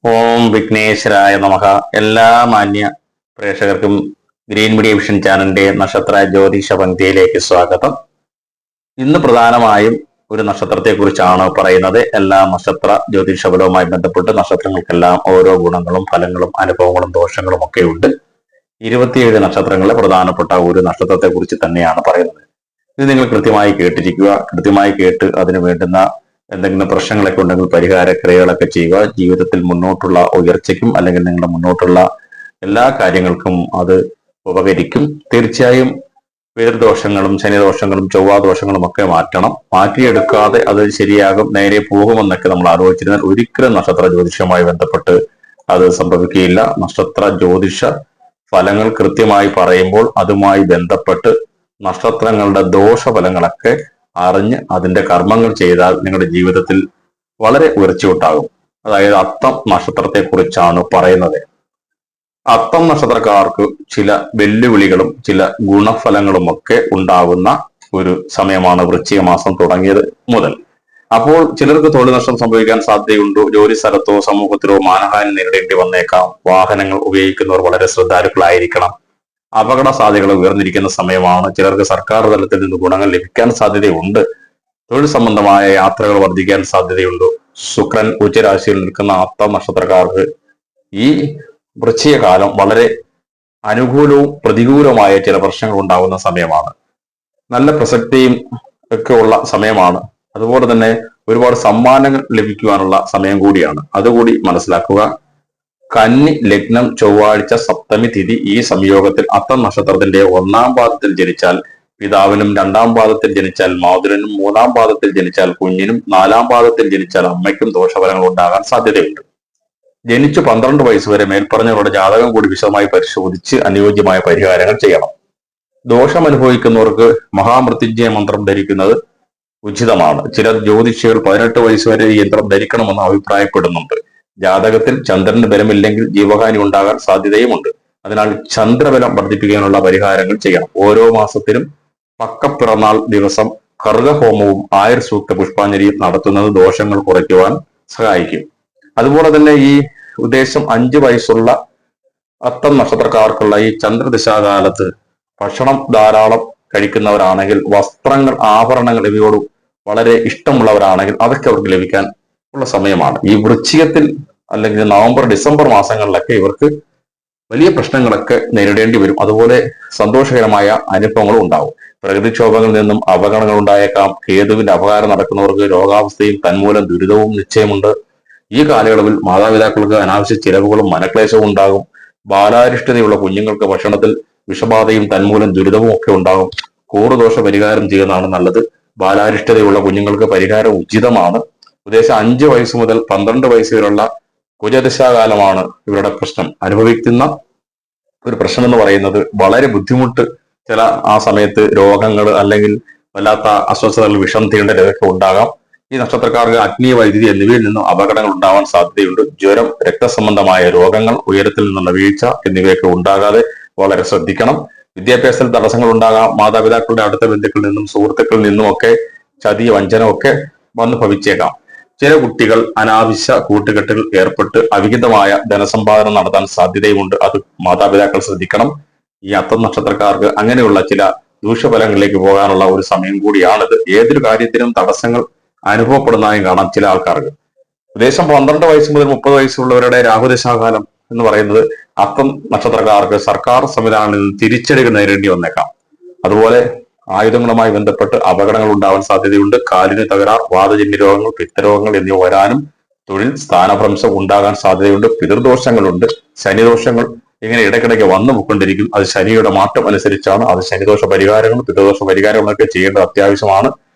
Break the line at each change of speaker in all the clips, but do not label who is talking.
ഓം വിഘ്നേശ്വരായ നമഃ. എല്ലാ മാന്യ പ്രേക്ഷകർക്കും ഗ്രീൻ മീഡിയ വിഷൻ ചാനലിന്റെ നക്ഷത്ര ജ്യോതിഷ പങ്ക്തിയിലേക്ക് സ്വാഗതം. ഇന്ന് പ്രധാനമായും ഒരു നക്ഷത്രത്തെ കുറിച്ചാണ് പറയുന്നത്. എല്ലാ നക്ഷത്ര ജ്യോതിഷ ഫലവുമായി ബന്ധപ്പെട്ട് നക്ഷത്രങ്ങൾക്കെല്ലാം ഓരോ ഗുണങ്ങളും ഫലങ്ങളും അനുഭവങ്ങളും ദോഷങ്ങളും ഒക്കെ ഉണ്ട്. 27 നക്ഷത്രങ്ങളിലെ പ്രധാനപ്പെട്ട ഒരു നക്ഷത്രത്തെ കുറിച്ച് തന്നെയാണ് പറയുന്നത്. ഇത് നിങ്ങൾ കൃത്യമായി കേട്ടിരിക്കുക. കൃത്യമായി കേട്ട് അതിന് വേണ്ടുന്ന എന്തെങ്കിലും പ്രശ്നങ്ങളൊക്കെ ഉണ്ടെങ്കിൽ പരിഹാര ക്രിയകളൊക്കെ ചെയ്യുക. ജീവിതത്തിൽ മുന്നോട്ടുള്ള ഉയർച്ചയ്ക്കും അല്ലെങ്കിൽ നിങ്ങളുടെ മുന്നോട്ടുള്ള എല്ലാ കാര്യങ്ങൾക്കും അത് ഉപകരിക്കും. തീർച്ചയായും പേർദോഷങ്ങളും ശനിദോഷങ്ങളും ചൊവ്വാദോഷങ്ങളും ഒക്കെ മാറ്റണം. മാറ്റിയെടുക്കാതെ അത് ശരിയാകും, നേരെ പോകുമെന്നൊക്കെ നമ്മൾ ആലോചിച്ചിരുന്നാൽ ഒരിക്കലും നക്ഷത്ര ജ്യോതിഷവുമായി ബന്ധപ്പെട്ട് അത് സംഭവിക്കുകയില്ല. നക്ഷത്ര ജ്യോതിഷ ഫലങ്ങൾ കൃത്യമായി പറയുമ്പോൾ അതുമായി ബന്ധപ്പെട്ട് നക്ഷത്രങ്ങളുടെ ദോഷഫലങ്ങളൊക്കെ അറിഞ്ഞ് അതിന്റെ കർമ്മങ്ങൾ ചെയ്താൽ നിങ്ങളുടെ ജീവിതത്തിൽ വളരെ ഉയർച്ചയുണ്ടാകും. അതായത് അത്തം നക്ഷത്രത്തെ കുറിച്ചാണ് പറയുന്നത്. അത്തം നക്ഷത്രക്കാർക്ക് ചില വെല്ലുവിളികളും ചില ഗുണഫലങ്ങളും ഒക്കെ ഉണ്ടാകുന്ന ഒരു സമയമാണ് വൃശ്ചിക മാസം തുടങ്ങിയത് മുതൽ. അപ്പോൾ ചിലർക്ക് തൊഴിൽ നഷ്ടം സംഭവിക്കാൻ സാധ്യതയുണ്ട്. ജോലി സ്ഥലത്തോ സമൂഹത്തിലോ മാനഹാനി നേരിടേണ്ടി വന്നേക്കാം. വാഹനങ്ങൾ ഉപയോഗിക്കുന്നവർ വളരെ ശ്രദ്ധാലുക്കളായിരിക്കണം. അപകട സാധ്യതകൾ ഉയർന്നിരിക്കുന്ന സമയമാണ്. ചിലർക്ക് സർക്കാർ തലത്തിൽ നിന്ന് ഗുണങ്ങൾ ലഭിക്കാൻ സാധ്യതയുണ്ട്. തൊഴിൽ സംബന്ധമായ യാത്രകൾ വർദ്ധിക്കാൻ സാധ്യതയുണ്ട്. ശുക്രൻ ഉച്ചരാശിയിൽ നിൽക്കുന്ന അത്തം നക്ഷത്രക്കാർക്ക് ഈ വൃശ്ചികകാലം വളരെ അനുകൂലവും പ്രതികൂലവുമായ ചില പ്രശ്നങ്ങൾ ഉണ്ടാകുന്ന സമയമാണ്. നല്ല പ്രസക്തിയും ഒക്കെ ഉള്ള സമയമാണ്. അതുപോലെ തന്നെ ഒരുപാട് സമ്മാനങ്ങൾ ലഭിക്കുവാനുള്ള സമയം കൂടിയാണ്. അതുകൂടി മനസ്സിലാക്കുക. കന്നി ലഗ്നം ചൊവ്വാഴ്ച സപ്തമി തിഥി ഈ സംയോഗത്തിൽ അത്തം നക്ഷത്രത്തിന്റെ 1-ാം പാദത്തിൽ ജനിച്ചാൽ പിതാവിനും, 2-ാം പാദത്തിൽ ജനിച്ചാൽ മാതുരനും, 3-ാം പാദത്തിൽ ജനിച്ചാൽ കുഞ്ഞിനും, 4-ാം പാദത്തിൽ ജനിച്ചാൽ അമ്മയ്ക്കും ദോഷഫലങ്ങൾ ഉണ്ടാകാൻ സാധ്യതയുണ്ട്. ജനിച്ചു 12 വയസ്സ് വരെ മേൽപ്പറഞ്ഞവരുടെ ജാതകം കൂടി വിശദമായി പരിശോധിച്ച് അനുയോജ്യമായ പരിഹാരങ്ങൾ ചെയ്യണം. ദോഷം അനുഭവിക്കുന്നവർക്ക് മഹാമൃത്യുഞ്ജയ മന്ത്രം ധരിക്കുന്നത് ഉചിതമാണ്. ചില ജ്യോതിഷികൾ 18 വയസ്സ് വരെ ഈ യന്ത്രം ധരിക്കണമെന്ന് അഭിപ്രായപ്പെടുന്നുണ്ട്. ജാതകത്തിൽ ചന്ദ്രന് ബലമില്ലെങ്കിൽ ജീവഹാനി ഉണ്ടാകാൻ സാധ്യതയുമുണ്ട്. അതിനാൽ ചന്ദ്രബലം വർദ്ധിപ്പിക്കാനുള്ള പരിഹാരങ്ങൾ ചെയ്യണം. ഓരോ മാസത്തിലും പക്കപ്പിറന്നാൾ ദിവസം കർഗഹോമവും ആയുർ സൂക്ത പുഷ്പാഞ്ജലിയും നടത്തുന്നത് ദോഷങ്ങൾ കുറയ്ക്കുവാൻ സഹായിക്കും. അതുപോലെ തന്നെ ഈ ഉദ്ദേശം 5 വയസ്സുള്ള അത്തം നക്ഷത്രക്കാർക്കുള്ള ഈ ചന്ദ്രദിശാകാലത്ത് ഭക്ഷണം ധാരാളം കഴിക്കുന്നവരാണെങ്കിൽ, വസ്ത്രങ്ങൾ ആഭരണങ്ങൾ ഇവയോട് വളരെ ഇഷ്ടമുള്ളവരാണെങ്കിൽ അതൊക്കെ അവർക്ക് ലഭിക്കാൻ ഉള്ള സമയമാണ്. ഈ വൃശ്ചികത്തിൽ അല്ലെങ്കിൽ നവംബർ ഡിസംബർ മാസങ്ങളിലൊക്കെ ഇവർക്ക് വലിയ പ്രശ്നങ്ങളൊക്കെ നേരിടേണ്ടി വരും. അതുപോലെ സന്തോഷകരമായ അനുഭവങ്ങളും ഉണ്ടാവും. പ്രകൃതിക്ഷോഭങ്ങളിൽ നിന്നും അപകടങ്ങൾ ഉണ്ടായേക്കാം. കേതുവിന്റെ അപകാരം നടക്കുന്നവർക്ക് രോഗാവസ്ഥയും തന്മൂലം ദുരിതവും നിശ്ചയമുണ്ട്. ഈ കാലയളവിൽ മാതാപിതാക്കൾക്ക് അനാവശ്യ ചിലവുകളും മനക്ലേശവും ഉണ്ടാകും. ബാലാരിഷ്ടതയുള്ള കുഞ്ഞുങ്ങൾക്ക് ഭക്ഷണത്തിൽ വിഷബാധയും തന്മൂലം ദുരിതവും ഒക്കെ ഉണ്ടാകും. കൂറുദോഷ പരിഹാരം ചെയ്യുന്നതാണ് നല്ലത്. ബാലാരിഷ്ടതയുള്ള കുഞ്ഞുങ്ങൾക്ക് പരിഹാരം ഉചിതമാണ്. ഉദ്ദേശം 5 വയസ്സ് മുതൽ 12 വയസ്സ് വരെയുള്ള കുജദശാകാലമാണ് ഇവരുടെ പ്രശ്നം. അനുഭവിക്കുന്ന ഒരു പ്രശ്നം എന്ന് പറയുന്നത് വളരെ ബുദ്ധിമുട്ട്. ചില ആ സമയത്ത് രോഗങ്ങൾ അല്ലെങ്കിൽ വല്ലാത്ത അസ്വസ്ഥതകൾ, വിഷം തീണ്ടലൊക്കെ ഉണ്ടാകാം. ഈ നക്ഷത്രക്കാർക്ക് അഗ്നി, വൈദ്യുതി എന്നിവയിൽ നിന്നും അപകടങ്ങൾ ഉണ്ടാവാൻ സാധ്യതയുണ്ട്. ജ്വരം, രക്തസംബന്ധമായ രോഗങ്ങൾ, ഉയരത്തിൽ നിന്നുള്ള വീഴ്ച എന്നിവയൊക്കെ ഉണ്ടാകാതെ വളരെ ശ്രദ്ധിക്കണം. വിദ്യാഭ്യാസത്തിൽ തടസ്സങ്ങൾ ഉണ്ടാകാം. മാതാപിതാക്കളുടെ അടുത്ത ബന്ധുക്കളിൽ നിന്നും സുഹൃത്തുക്കളിൽ നിന്നുമൊക്കെ ചതി, വഞ്ചനമൊക്കെ വന്നു ഭവിച്ചേക്കാം. ചില കുട്ടികൾ അനാവശ്യ കൂട്ടുകെട്ടിൽ ഏർപ്പെട്ട് അവിഹിതമായ ധനസമ്പാദനം നടത്താൻ സാധ്യതയുമുണ്ട്. അത് മാതാപിതാക്കൾ ശ്രദ്ധിക്കണം. ഈ അത്തം നക്ഷത്രക്കാർക്ക് അങ്ങനെയുള്ള ചില ദൂഷ്യഫലങ്ങളിലേക്ക് പോകാനുള്ള ഒരു സമയം കൂടിയാണിത്. ഏതൊരു കാര്യത്തിനും തടസ്സങ്ങൾ അനുഭവപ്പെടുന്നതായും കാണാം ചില ആൾക്കാർക്ക്. ഏകദേശം 12 വയസ്സ് മുതൽ 30 വയസ്സുള്ളവരുടെ രാഹുദശാകാലം എന്ന് പറയുന്നത് അത്തം നക്ഷത്രക്കാർക്ക് സർക്കാർ സംവിധാനങ്ങളിൽ നിന്ന് തിരിച്ചടികൾ നേരിടേണ്ടി വന്നേക്കാം. അതുപോലെ ആയുധങ്ങളുമായി ബന്ധപ്പെട്ട് അപകടങ്ങൾ ഉണ്ടാവാൻ സാധ്യതയുണ്ട്. കാലിന് തകരാർ, വാതജന്യ രോഗങ്ങൾ, പിത്തരോഗങ്ങൾ എന്നിവ വരാനും തൊഴിൽ സ്ഥാനഭ്രംശം ഉണ്ടാകാൻ സാധ്യതയുണ്ട്. പിതൃദോഷങ്ങളുണ്ട്, ശനിദോഷങ്ങൾ ഇങ്ങനെ ഇടയ്ക്കിടയ്ക്ക് വന്നു പോയിക്കൊണ്ടിരിക്കും. അത് ശനിയുടെ മാറ്റം അനുസരിച്ചാണ്. അത് ശനിദോഷ പരിഹാരങ്ങളും പിതൃദോഷ പരിഹാരങ്ങളൊക്കെ ചെയ്യേണ്ടത് അത്യാവശ്യമാണ്.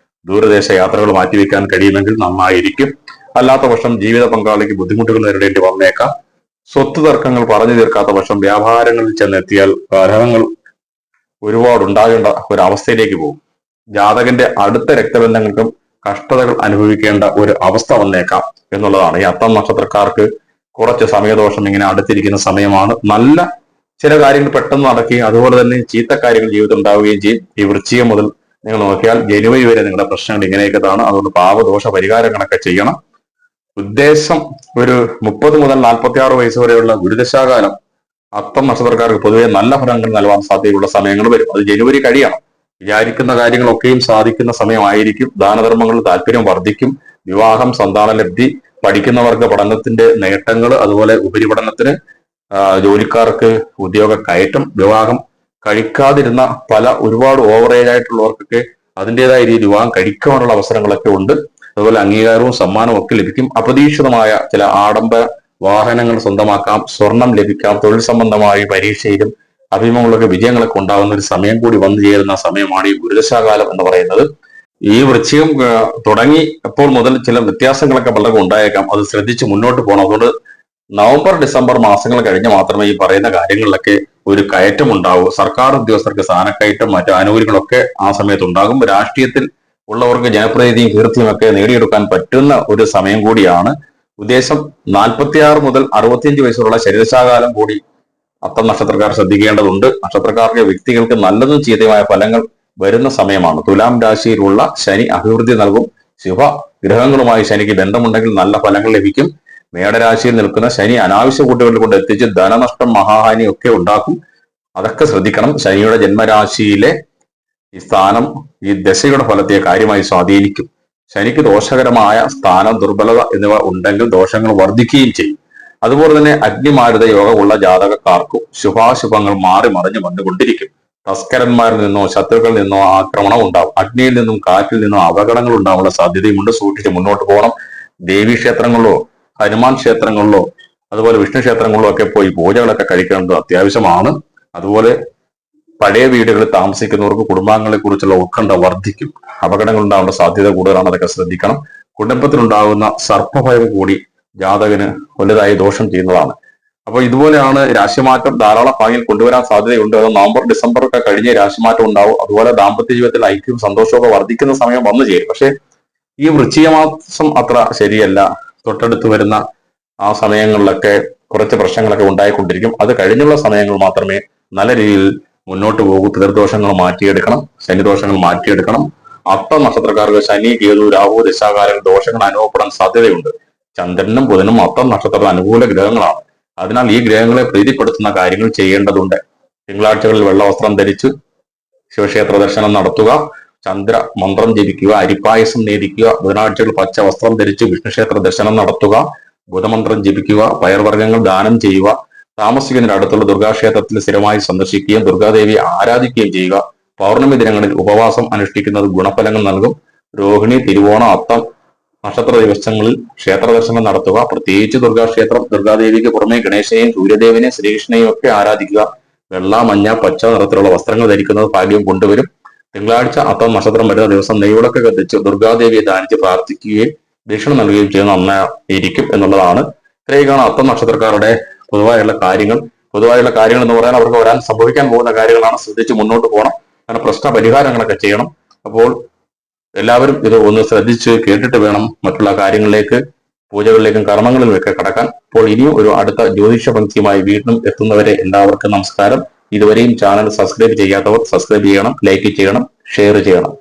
ദൂരദേശ യാത്രകൾ മാറ്റിവെക്കാൻ കഴിയുമെങ്കിൽ നന്നായിരിക്കും. അല്ലാത്ത പക്ഷം ജീവിത പങ്കാളിക്ക് ബുദ്ധിമുട്ടുകൾ നേരിടേണ്ടി വന്നേക്കാം. സ്വത്ത് തർക്കങ്ങൾ പറഞ്ഞു തീർക്കാത്ത പക്ഷം വ്യാപാരങ്ങളിൽ ചെന്നെത്തിയാൽ കലഹങ്ങൾ ഒരുപാട് ഉണ്ടാകേണ്ട ഒരു അവസ്ഥയിലേക്ക് പോകും. ജാതകന്റെ അടുത്ത രക്തബന്ധങ്ങൾക്കും കഷ്ടതകൾ അനുഭവിക്കേണ്ട ഒരു അവസ്ഥ വന്നേക്കാം എന്നുള്ളതാണ്. ഈ അത്തം നക്ഷത്രക്കാർക്ക് കുറച്ച് സമയദോഷം ഇങ്ങനെ അടുത്തിരിക്കുന്ന സമയമാണ്. നല്ല ചില കാര്യങ്ങൾ പെട്ടെന്ന് നടക്കുകയും അതുപോലെ തന്നെ ചീത്ത കാര്യങ്ങൾ ജീവിതത്തിൽ ഉണ്ടാവുകയും ചെയ്യും. ഈ വൃശ്ചികം മുതൽ നിങ്ങൾ നോക്കിയാൽ ജനുവരി വരെ നിങ്ങളുടെ പ്രശ്നങ്ങൾ ഇങ്ങനെയൊക്കെയാണ്. അതുകൊണ്ട് പാപദോഷ പരിഹാരങ്ങളൊക്കെ ചെയ്യണം. ഉദ്ദേശം ഒരു 30 മുതൽ 46 വയസ്സ് വരെയുള്ള ഗുരുദശാകാലം അത്തം നക്ഷത്രക്കാർക്ക് പൊതുവെ നല്ല ഫലങ്ങൾ നൽകാൻ സാധ്യതയുള്ള സമയങ്ങൾ വരും. അത് ജനുവരി കഴിയണം. വിചാരിക്കുന്ന കാര്യങ്ങളൊക്കെയും സാധിക്കുന്ന സമയമായിരിക്കും. ദാനധർമ്മങ്ങളിൽ താല്പര്യം വർദ്ധിക്കും. വിവാഹം, സന്താനലബ്ധി, പഠിക്കുന്നവർക്ക് പഠനത്തിന്റെ നേട്ടങ്ങൾ, അതുപോലെ ഉപരിപഠനത്തിന്, ജോലിക്കാർക്ക് ഉദ്യോഗ കയറ്റം, വിവാഹം കഴിക്കാതിരുന്ന ഒരുപാട് ഓവർ ഏജ് ആയിട്ടുള്ളവർക്കൊക്കെ അതിൻ്റെതായ രീതിയിൽ വിവാഹം കഴിക്കാനുള്ള അവസരങ്ങളൊക്കെ ഉണ്ട്. അതുപോലെ അംഗീകാരവും സമ്മാനവും ഒക്കെ ലഭിക്കും. അപ്രതീക്ഷിതമായ ചില ആഡംബര വാഹനങ്ങൾ സ്വന്തമാക്കാം, സ്വർണം ലഭിക്കാം, തൊഴിൽ സംബന്ധമായി പരീക്ഷയിലും അഭിമുഖങ്ങളൊക്കെ വിജയങ്ങളൊക്കെ ഉണ്ടാകുന്ന ഒരു സമയം കൂടി വന്നു ചേരുന്ന സമയമാണ് ഈ ഗുരുദശാകാലം എന്ന് പറയുന്നത്. ഈ വൃശ്ചികം തുടങ്ങി അപ്പോൾ മുതൽ ചില വ്യത്യാസങ്ങളൊക്കെ പലർക്കും ഉണ്ടായേക്കാം. അത് ശ്രദ്ധിച്ച് മുന്നോട്ട് പോകണം. അതുകൊണ്ട് നവംബർ ഡിസംബർ മാസങ്ങൾ കഴിഞ്ഞ് മാത്രമേ ഈ പറയുന്ന കാര്യങ്ങളിലൊക്കെ ഒരു കയറ്റം ഉണ്ടാവൂ. സർക്കാർ ഉദ്യോഗസ്ഥർക്ക് സ്ഥാനക്കയറ്റം, മറ്റു ആനുകൂല്യങ്ങളൊക്കെ ആ സമയത്ത് ഉണ്ടാകും. രാഷ്ട്രീയത്തിൽ ഉള്ളവർക്ക് ജനപ്രതിനിധിയും കീർത്തിയും ഒക്കെ നേടിയെടുക്കാൻ പറ്റുന്ന ഒരു സമയം കൂടിയാണ്. ഉദ്ദേശം 46 മുതൽ 65 വയസ്സുള്ള ശരീരശാകാലം കൂടി അത്തം നക്ഷത്രക്കാർ ശ്രദ്ധിക്കേണ്ടതുണ്ട്. നക്ഷത്രക്കാർക്ക് വ്യക്തികൾക്ക് നല്ലതും ചീത്തയുമായ ഫലങ്ങൾ വരുന്ന സമയമാണ്. തുലാം രാശിയിലുള്ള ശനി അഭിവൃദ്ധി നൽകും. ശുഭ ഗ്രഹങ്ങളുമായി ശനിക്ക് ബന്ധമുണ്ടെങ്കിൽ നല്ല ഫലങ്ങൾ ലഭിക്കും. മേടരാശിയിൽ നിൽക്കുന്ന ശനി അനാവശ്യ കൂട്ടുകളിൽ കൊണ്ട് എത്തിച്ച് ധനനഷ്ടം, മഹാഹാനി ഒക്കെ ഉണ്ടാക്കും. അതൊക്കെ ശ്രദ്ധിക്കണം. ശനിയുടെ ജന്മരാശിയിലെ ഈ സ്ഥാനം ഈ ദശയുടെ ഫലത്തെ കാര്യമായി സ്വാധീനിക്കും. ശനിക്ക് ദോഷകരമായ സ്ഥാനം, ദുർബലത എന്നിവ ഉണ്ടെങ്കിൽ ദോഷങ്ങൾ വർദ്ധിക്കുകയും ചെയ്യും. അതുപോലെ തന്നെ അഗ്നിമാരുത യോഗമുള്ള ജാതകക്കാർക്കും ശുഭാശുഭങ്ങൾ മാറി മറിഞ്ഞു വന്നുകൊണ്ടിരിക്കും. തസ്കരന്മാരിൽ നിന്നോ ശത്രുക്കളിൽ നിന്നോ ആക്രമണം ഉണ്ടാവും. അഗ്നിയിൽ നിന്നും കാറ്റിൽ നിന്നോ അപകടങ്ങൾ ഉണ്ടാവാനുള്ള സാധ്യതയുമുണ്ട്. സൂക്ഷിച്ച് മുന്നോട്ട് പോകണം. ദേവീ ക്ഷേത്രങ്ങളിലോ ഹനുമാൻ ക്ഷേത്രങ്ങളിലോ അതുപോലെ വിഷ്ണു ക്ഷേത്രങ്ങളിലോ ഒക്കെ പോയി പൂജകളൊക്കെ കഴിക്കേണ്ടത് അത്യാവശ്യമാണ്. അതുപോലെ പഴയ വീടുകളിൽ താമസിക്കുന്നവർക്ക് കുടുംബാംഗങ്ങളെ കുറിച്ചുള്ള ഉത്കണ്ഠ വർദ്ധിക്കും. അപകടങ്ങൾ ഉണ്ടാവേണ്ട സാധ്യത കൂടുതലാണ്. അതൊക്കെ ശ്രദ്ധിക്കണം. കുടുംബത്തിലുണ്ടാകുന്ന സർപ്പഭയം കൂടി ജാതകന് വലുതായി ദോഷം ചെയ്യുന്നതാണ്. അപ്പോൾ ഇതുപോലെയാണ് രാശിമാറ്റം ധാരാളം ഭാഗ്യം കൊണ്ടുവരാൻ സാധ്യതയുണ്ട്. അത് നവംബർ ഡിസംബർ ഒക്കെ കഴിഞ്ഞ് രാശിമാറ്റം ഉണ്ടാവും. അതുപോലെ ദാമ്പത്യ ജീവിതത്തിൽ ഐക്യവും സന്തോഷവും ഒക്കെ വർദ്ധിക്കുന്ന സമയം വന്നു ചേരും. പക്ഷെ ഈ വൃശ്ചിക മാസം അത്ര ശരിയല്ല. തൊട്ടടുത്ത് വരുന്ന ആ സമയങ്ങളിലൊക്കെ കുറച്ച് പ്രശ്നങ്ങളൊക്കെ ഉണ്ടായിക്കൊണ്ടിരിക്കും. അത് കഴിഞ്ഞുള്ള സമയങ്ങൾ മാത്രമേ നല്ല രീതിയിൽ മുന്നോട്ട് പോകൂ. പിതൃദോഷങ്ങൾ മാറ്റിയെടുക്കണം, ശനിദോഷങ്ങൾ മാറ്റിയെടുക്കണം. അത്തം നക്ഷത്രക്കാർക്ക് ശനി, കേതു, രാഹു ദശാകാലം ദോഷങ്ങൾ അനുഭവപ്പെടാൻ സാധ്യതയുണ്ട്. ചന്ദ്രനും ബുധനും അത്തം നക്ഷത്രത്തിൽ അനുകൂല ഗ്രഹങ്ങളാണ്. അതിനാൽ ഈ ഗ്രഹങ്ങളെ പ്രീതിപ്പെടുത്തുന്ന കാര്യങ്ങൾ ചെയ്യേണ്ടതുണ്ട്. തിങ്കളാഴ്ചകളിൽ വെള്ളവസ്ത്രം ധരിച്ച് ശിവക്ഷേത്ര ദർശനം നടത്തുക, ചന്ദ്ര മന്ത്രം ജപിക്കുക, അരിപ്പായസം നേദിക്കുക. ബുധനാഴ്ചകൾ പച്ച വസ്ത്രം ധരിച്ച് വിഷ്ണുക്ഷേത്ര ദർശനം നടത്തുക, ബുധമന്ത്രം ജപിക്കുക, പയർവർഗ്ഗങ്ങൾ ദാനം ചെയ്യുക. താമസിക്കുന്നതിന് അടുത്തുള്ള ദുർഗാക്ഷേത്രത്തിൽ സ്ഥിരമായി സന്ദർശിക്കുകയും ദുർഗാദേവിയെ ആരാധിക്കുകയും ചെയ്യുക. പൗർണമി ദിനങ്ങളിൽ ഉപവാസം അനുഷ്ഠിക്കുന്നത് ഗുണഫലങ്ങൾ നൽകും. രോഹിണി, തിരുവോണം, അത്തം നക്ഷത്ര ദിവസങ്ങളിൽ ക്ഷേത്ര ദർശനം നടത്തുക. പ്രത്യേകിച്ച് ദുർഗാക്ഷേത്രം, ദുർഗാദേവിക്ക് പുറമെ ഗണേശനെയും സൂര്യദേവനെയും ശ്രീകൃഷ്ണനെയും ഒക്കെ ആരാധിക്കുക. വെള്ള, മഞ്ഞ, പച്ച നിറത്തിലുള്ള വസ്ത്രങ്ങൾ ധരിക്കുന്നത് ഭാഗ്യം കൊണ്ടുവരും. തിങ്കളാഴ്ച അത്തം നക്ഷത്രം വരുന്ന ദിവസം നെയ്വിളക്ക് കത്തിച്ച് ദുർഗാദേവിയെ ധ്യാനിച്ച് പ്രാർത്ഥിക്കുകയും ദക്ഷിണ നൽകുകയും ചെയ്യുന്ന നന്നായിരിക്കും എന്നുള്ളതാണ്. ഇത്രയൊക്കെയാണ് അത്തം നക്ഷത്രക്കാരുടെ പൊതുവായുള്ള കാര്യങ്ങൾ. പൊതുവായുള്ള കാര്യങ്ങൾ എന്ന് പറയാൻ അവർക്ക് വരാൻ സംഭവിക്കാൻ പോകുന്ന കാര്യങ്ങളാണ്. ശ്രദ്ധിച്ച് മുന്നോട്ട് പോകണം. അങ്ങനെ പ്രശ്ന പരിഹാരങ്ങളൊക്കെ ചെയ്യണം. അപ്പോൾ എല്ലാവരും ഇത് ഒന്ന് ശ്രദ്ധിച്ച് കേട്ടിട്ട് വേണം മറ്റുള്ള കാര്യങ്ങളിലേക്ക്, പൂജകളിലേക്കും കർമ്മങ്ങളിലും ഒക്കെ കടക്കാൻ. അപ്പോൾ ഇനിയും ഒരു അടുത്ത ജ്യോതിഷ പങ്ക്തിയുമായി വീണ്ടും എത്തുന്നവരെ എല്ലാവർക്കും നമസ്കാരം. ഇതുവരെയും ചാനൽ സബ്സ്ക്രൈബ് ചെയ്യാത്തവർ സബ്സ്ക്രൈബ് ചെയ്യണം, ലൈക്ക് ചെയ്യണം, ഷെയർ ചെയ്യണം.